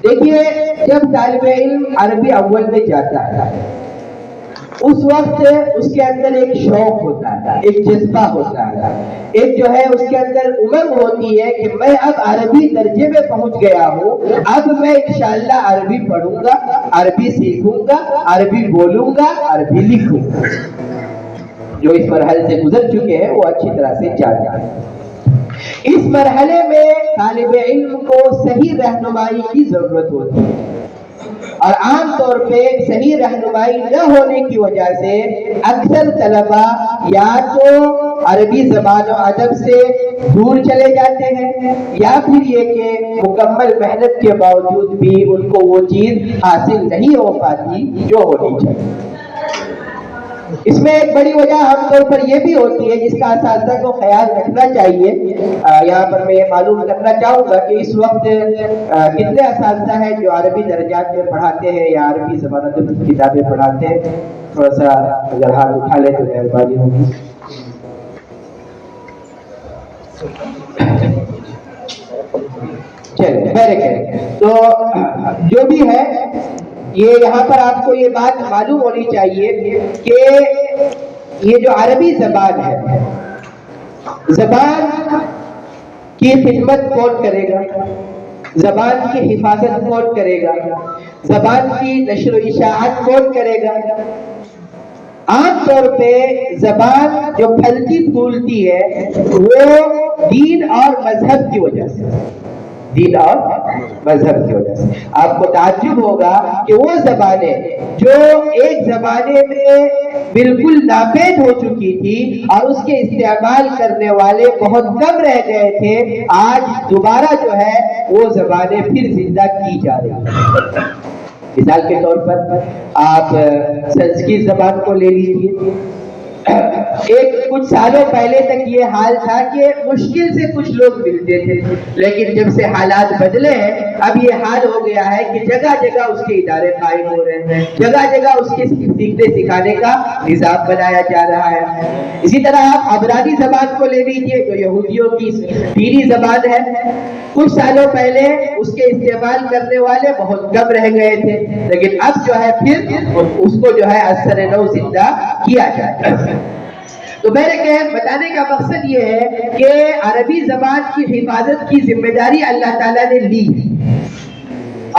دیکھیے جب طالب علم عربی اول میں جاتا ہے اس وقت اس کے اندر ایک شوق ہوتا ہے، ایک جذبہ ہوتا ہے، ایک جو ہے اس کے اندر امنگ ہوتی ہے کہ میں اب عربی درجے میں پہنچ گیا ہوں، اب میں انشاءاللہ عربی پڑھوں گا، عربی سیکھوں گا، عربی بولوں گا، عربی لکھوں گا۔ جو اس مرحلے سے گزر چکے ہیں وہ اچھی طرح سے جانتے ہیں۔ اس مرحلے میں طالب علم کو صحیح رہنمائی کی ضرورت ہوتی ہے، اور عام طور پہ صحیح رہنمائی نہ ہونے کی وجہ سے اکثر طلباء یا تو عربی زبان و ادب سے دور چلے جاتے ہیں، یا پھر یہ کہ مکمل محنت کے باوجود بھی ان کو وہ چیز حاصل نہیں ہو پاتی جو ہونی چاہیے۔ اس میں ایک بڑی وجہ عام طور پر یہ بھی ہوتی ہے جس کا اساتذہ کو خیال رکھنا چاہیے۔ یہاں پر میں معلوم کرنا چاہوں گا کہ اس وقت کتنے اساتذہ ہیں جو عربی درجات میں پڑھاتے ہیں یا عربی زبان کی کتابیں پڑھاتے ہیں؟ تھوڑا سا اگر ہاتھ اٹھا لے تو مہربانی ہوگی۔ چلے خیر، تو جو بھی ہے یہ یہاں پر آپ کو یہ بات معلوم ہونی چاہیے کہ یہ جو عربی زبان ہے، زبان کی خدمت کون کرے گا، زبان کی حفاظت کون کرے گا، زبان کی نشر و اشاعت کون کرے گا؟ عام طور پہ زبان جو پھلتی پھولتی ہے وہ دین اور مذہب کی وجہ سے، دین اور مذہب کی وجہ سے۔ آپ کو تعجب ہوگا کہ وہ زبانیں جو ایک زمانے میں بالکل ناپید ہو چکی تھی اور اس کے استعمال کرنے والے بہت کم رہ گئے تھے، آج دوبارہ جو ہے وہ زبانیں پھر زندہ کی جا رہی ہیں۔ مثال کے طور پر آپ سنسکرت زبان کو لے لیجیے۔ کچھ سالوں پہلے تک یہ حال تھا کہ مشکل سے کچھ لوگ ملتے تھے، لیکن جب سے حالات بدلے ہیں اب یہ حال ہو گیا ہے کہ جگہ جگہ اس کے ادارے قائم ہو رہے ہیں، جگہ جگہ اس کے سیکھنے سکھانے کا نظام بنایا جا رہا ہے۔ اسی طرح آپ عبرانی زبان کو لے لیجیے جو یہودیوں کی دینی زبان ہے، کچھ سالوں پہلے اس کے استعمال کرنے والے بہت کم رہ گئے تھے، لیکن اب جو ہے پھر اس کو جو ہے اثر نو زندہ کیا جاتا ہے۔ تو میرے بتانے کا مقصد یہ ہے کہ عربی زبان کی حفاظت کی ذمہ داری اللہ تعالیٰ نے لی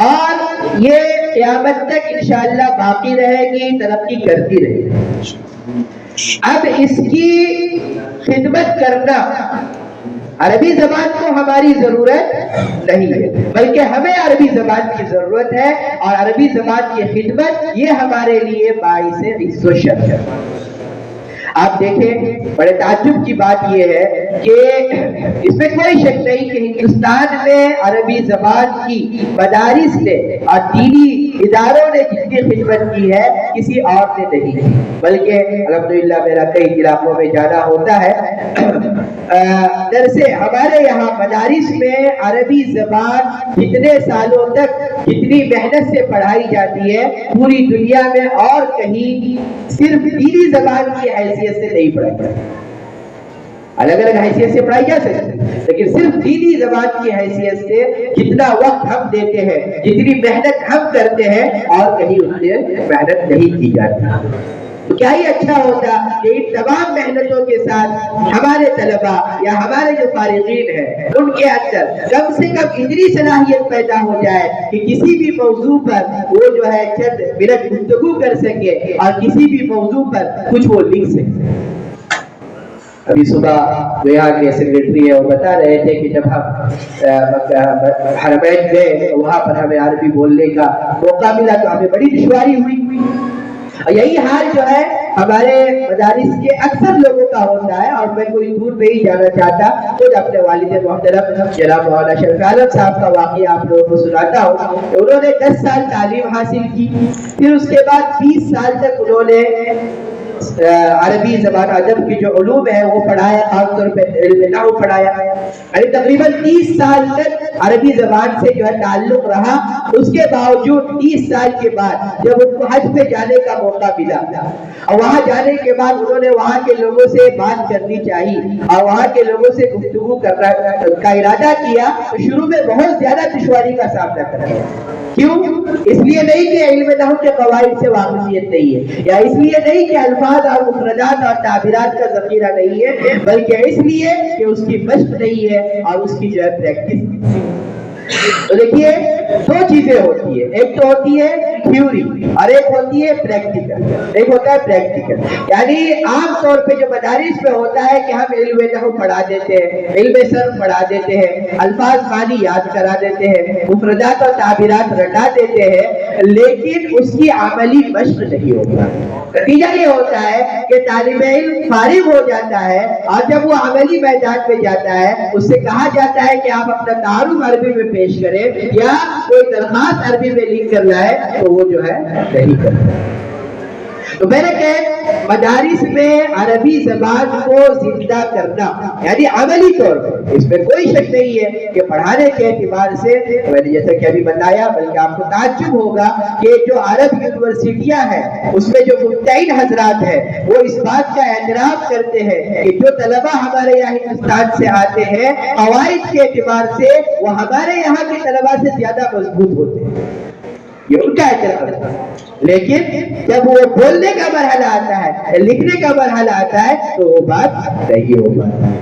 اور یہ قیامت تک انشاءاللہ باقی رہے گی، ترقی کرتی رہے گی۔ اب اس کی خدمت کرنا، عربی زبان کو ہماری ضرورت نہیں ہے بلکہ ہمیں عربی زبان کی ضرورت ہے، اور عربی زبان کی خدمت یہ ہمارے لیے باعث عزت و شرف ہے۔ آپ دیکھیں بڑے تعجب کی بات یہ ہے کہ اس میں کوئی شک نہیں کہ ہندوستان میں عربی زبان کی مدارس نے اور دینی اداروں نے جتنی خدمت کی ہے کسی اور نے نہیں، بلکہ الحمدللہ میرا کئی علاقوں میں جانا ہوتا ہے، درسے ہمارے یہاں مدارس میں عربی زبان جتنے سالوں تک جتنی محنت سے پڑھائی جاتی ہے پوری دنیا میں اور کہیں صرف دینی زبان کی حیثیت سے نہیں پڑھائی جاتی۔ الگ الگ حیثیت سے پڑھائی جا سکتی ہے لیکن صرف دینی زبان کی حیثیت سے جتنا وقت ہم دیتے ہیں، جتنی محنت ہم کرتے ہیں، اور کہیں اس سے محنت نہیں کی جاتی۔ تو کیا ہی اچھا ہوتا کہ ان تمام محنتوں کے ساتھ ہمارے طلباء یا ہمارے جو فارغین ہیں ان کے اندر کم سے کم اتنی صلاحیت پیدا ہو جائے کہ کسی بھی موضوع پر وہ جو ہے چند منٹ گفتگو کر سکے اور کسی بھی موضوع پر کچھ وہ لکھ سکے۔ ابھی صبح جو یہاں کے سیکریٹری ہیں وہ بتا رہے تھے کہ جب ہم حرمین گئے وہاں پر ہمیں عربی بولنے کا موقع ملا تو ہمیں بڑی دشواری ہوئی، اور یہی حال جو ہے ہمارے مدارس کے اکثر لوگوں کا ہوتا ہے۔ اور میں کوئی دور نہیں جانا چاہتا، خود اپنے والد محترم جناب مولانا شرف عالم صاحب کا واقعہ آپ لوگوں کو سناتا ہوں۔ انہوں نے 10 سال تعلیم حاصل کی، پھر اس کے بعد 20 سال تک انہوں نے عربی زبان ادب کی جو علوم ہے وہ پڑھایا، عام طور پہ علم نحو پڑھایا، یعنی تقریباً 30 سال تک عربی زبان سے جو ہے تعلق رہا. اس کے باوجود 30 سال کے بعد جب ان کو حج پہ جانے کا موقع ملا اور وہاں جانے کے بعد انہوں نے وہاں کے لوگوں سے بات کرنی چاہی اور وہاں کے لوگوں سے گفتگو کرنا کا ارادہ کیا تو شروع میں بہت زیادہ دشواری کا سامنا کرنا. کیوں؟ اس لیے نہیں کہ علم نحو کے قواعد سے واقفیت نہیں ہے، یا اس لیے نہیں کہ الفاظ اور مفردات اور تعبیرات کا ذخیرہ نہیں ہے، بلکہ اس لیے کہ اس کی مشق نہیں ہے اور اس کی جو ہے پریکٹس. تو دیکھیے دو چیزیں ہوتی ہے، ایک تو ہوتی ہے تھیوری اور ایک ہوتی ہے پریکٹیکل. ایک ہوتا ہے پریکٹیکل، یعنی عام طور پہ جو مدارس میں ہوتا ہے کہ ہم علم نحو پڑھا دیتے ہیں، علم صرف پڑھا دیتے ہیں، الفاظ معنی یاد کرا دیتے ہیں، مفردات اور تعبیرات رٹا دیتے ہیں، لیکن اس کی عملی مشق نہیں ہوتا. نتیجہ یہ ہوتا ہے کہ طالب علم فارغ ہو جاتا ہے اور جب وہ عملی میدان میں جاتا ہے اس سے کہا جاتا ہے کہ آپ اپنا تعارف عربی میں پیش کریں یا کوئی درخواست عربی میں لکھ کر لائے تو وہ جو ہے نہیں کرتا. تو میں نے کہا مدارس میں عربی زبان کو زندہ کرنا یعنی عملی طور پر، اس میں کوئی شک نہیں ہے کہ پڑھانے کے اعتبار سے میں نے جیسا کہ ابھی بتایا، بلکہ آپ کو تعجب ہوگا کہ جو عرب یونیورسٹیاں ہیں اس میں جو مبتعد حضرات ہیں وہ اس بات کا اعتراف کرتے ہیں کہ جو طلبہ ہمارے یہاں ہندوستان سے آتے ہیں قواعد کے اعتبار سے وہ ہمارے یہاں کے طلبہ سے زیادہ مضبوط ہوتے ہیں. یہ ان کا اعتراف ہے. لیکن جب وہ بولنے کا مرحلہ آتا ہے، لکھنے کا مرحلہ آتا ہے تو وہ بات نہیں ہو پاتی.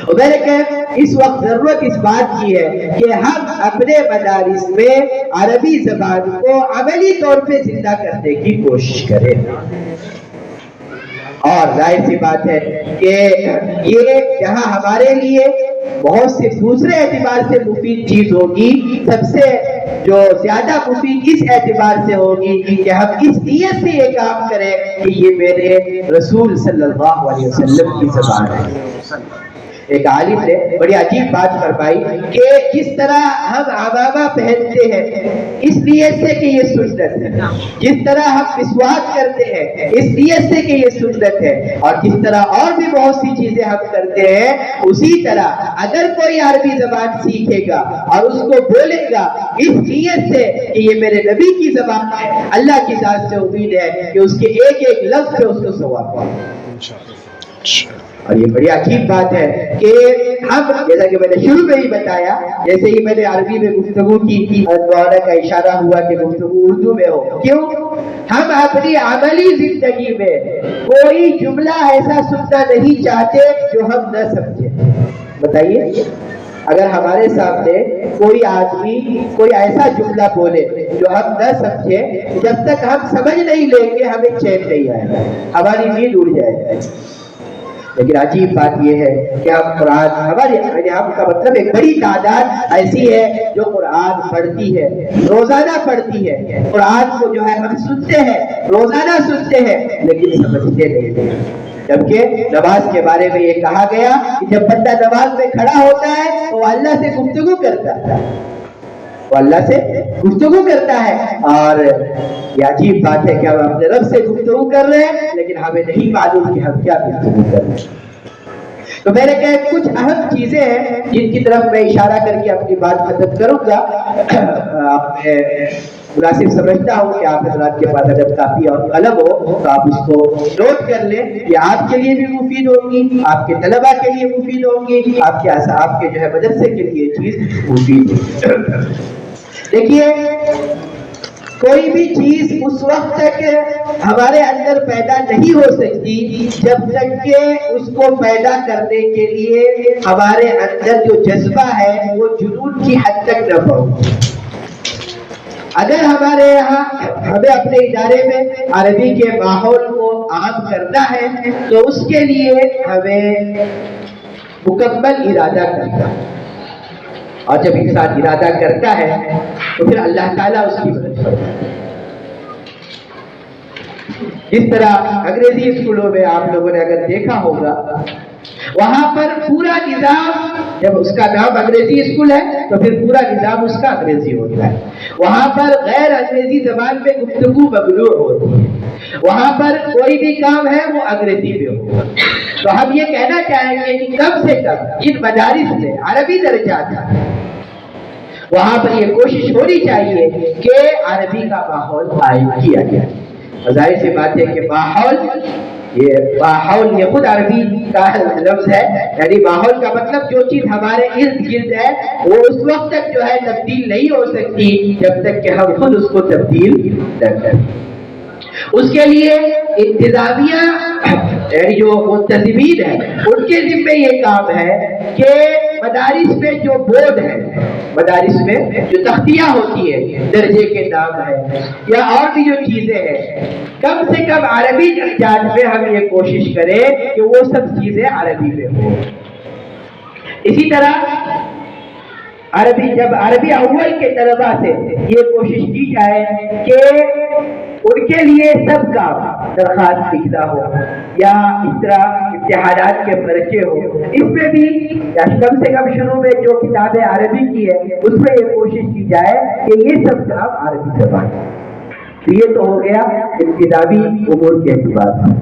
اور میں نے کہا اس وقت ضرورت اس بات کی ہے کہ ہم اپنے مدارس میں عربی زبان کو عملی طور پہ زندہ کرنے کی کوشش کریں. اور ظاہر سی بات ہے کہ یہ جہاں ہمارے لیے بہت سے دوسرے اعتبار سے مفید چیز ہوگی، سب سے جو زیادہ مفید اس اعتبار سے ہوگی کہ ہم اس نیت سے یہ کام کریں کہ یہ میرے رسول صلی اللہ علیہ وسلم کی زبان ہے. ایک عالم نے بڑی عجیب بات فرمائی کہ جس طرح ہم عمامہ پہنتے ہیں اس نیت سے کہ یہ سنت ہے، جس طرح ہم مسواک کرتے ہیں اس نیت سے کہ یہ سنت ہے، اور جس طرح اور بھی بہت سی چیزیں ہم کرتے ہیں، اسی طرح اگر کوئی عربی زبان سیکھے گا اور اس کو بولے گا اس نیت سے کہ یہ میرے نبی کی زبان ہے، اللہ کی ذات سے امید ہے کہ اس کے ایک ایک لفظ پہ اس کو ثواب پائے. اور یہ بڑی عجیب بات ہے کہ ہم جیسا کہ میں نے شروع میں ہی بتایا، جیسے ہی میں نے عربی میں گفتگو کی مولانا کا اشارہ ہوا کہ گفتگو اردو میں ہو. کیوں؟ ہم اپنی عملی زندگی میں کوئی جملہ ایسا سننا نہیں چاہتے جو ہم نہ سمجھیں. بتائیے اگر ہمارے سامنے کوئی آدمی کوئی ایسا جملہ بولے جو ہم نہ سمجھے، جب تک ہم سمجھ نہیں لیں گے ہمیں چین نہیں آئے گا، ہماری نیند اڑ جائے گی. لیکن عجیب بات یہ ہے کہ ہم قرآن ہم کا مطلب ایک بڑی تعداد ایسی ہے جو قرآن پڑھتی ہے، روزانہ پڑھتی ہے. قرآن کو جو ہے ہم سنتے ہیں، روزانہ سنتے ہیں، لیکن سمجھتے نہیں ہیں. جبکہ نماز کے بارے میں یہ کہا گیا کہ جب بندہ نماز میں کھڑا ہوتا ہے تو وہ اللہ سے گفتگو کرتا ہے، وہ اللہ سے گفتگو کرتا ہے. اور یہ عجیب بات ہے کہ ہم اپنے رب سے گفتگو کر رہے ہیں لیکن ہمیں نہیں معلوم کہ ہم کیا گفتگو کر رہے ہیں. تو میں نے کہا کچھ اہم چیزیں ہیں جن کی طرف میں اشارہ کر کے اپنی بات ختم کروں گا. مناسب سمجھتا ہوں کہ آپ حضرات کے پاس اگر کاپی اور قلم ہو تو آپ اس کو نوٹ کر لیں. یہ آپ کے لیے بھی مفید ہوگی، آپ کے طلبہ کے لیے مفید ہوگی، آپ کے جو ہے مدرسے کے لیے چیز مفید ہوگی. دیکھیے کوئی بھی چیز اس وقت تک ہمارے اندر پیدا نہیں ہو سکتی جب تک کہ اس کو پیدا کرنے کے لیے ہمارے اندر جو جذبہ ہے وہ جنون کی حد تک نہ پہنچے. اگر ہمارے یہاں ہمیں اپنے ادارے میں عربی کے ماحول کو عام کرنا ہے تو اس کے لیے ہمیں مکمل ارادہ کرنا ہے. اور جب انسان ارادہ کرتا ہے تو پھر اللہ تعالیٰ اس کی مدد کرتا ہے. جس طرح انگریزی اسکولوں میں آپ لوگوں نے اگر دیکھا ہوگا وہاں پر پورا نظام، جب اس کا نام انگریزی اسکول ہے تو پھر پورا نظام اس کا انگریزی ہوتا ہے. وہاں پر غیر انگریزی زبان میں گفتگو ممنوع ہوتی ہے. وہاں پر کوئی بھی کام ہے وہ انگریزی میں ہوگا. تو ہم یہ کہنا چاہیں گے کہ کم سے کم ان مدارس میں عربی درجات ہیں، وہاں پر یہ کوشش ہونی چاہیے کہ عربی کا ماحول قائم کیا جائے. ظاہر سی بات ہے کہ ماحول، یہ خود عربی کا لفظ ہے، یعنی ماحول کا مطلب جو چیز ہمارے ارد گرد ہے وہ اس وقت تک جو ہے تبدیل نہیں ہو سکتی جب تک کہ ہم خود اس کو تبدیل نہ کریں. اس کے لیے انتظامیہ یعنی جو منتظمین ہیں ان کے ذمہ یہ کام ہے کہ مدارس میں جو بورڈ ہے، مدارس میں جو تختیاں ہوتی ہے، درجے کے نام ہے یا اور بھی جو چیزیں ہیں، کم سے کم عربی درجات میں ہم یہ کوشش کریں کہ وہ سب چیزیں عربی میں ہوں. اسی طرح جب عربی اول کے طلباء سے یہ کوشش کی جائے کہ ان کے لیے سب کا درخواست لکھنا ہو یا اس طرح امتحانات کے پرچے ہو، اس میں بھی کم سے کم شروع میں جو کتابیں عربی کی ہے اس میں یہ کوشش کی جائے کہ یہ سب کام عربی زبان. یہ تو ہو گیا انتظامی امور کے اعتبار سے.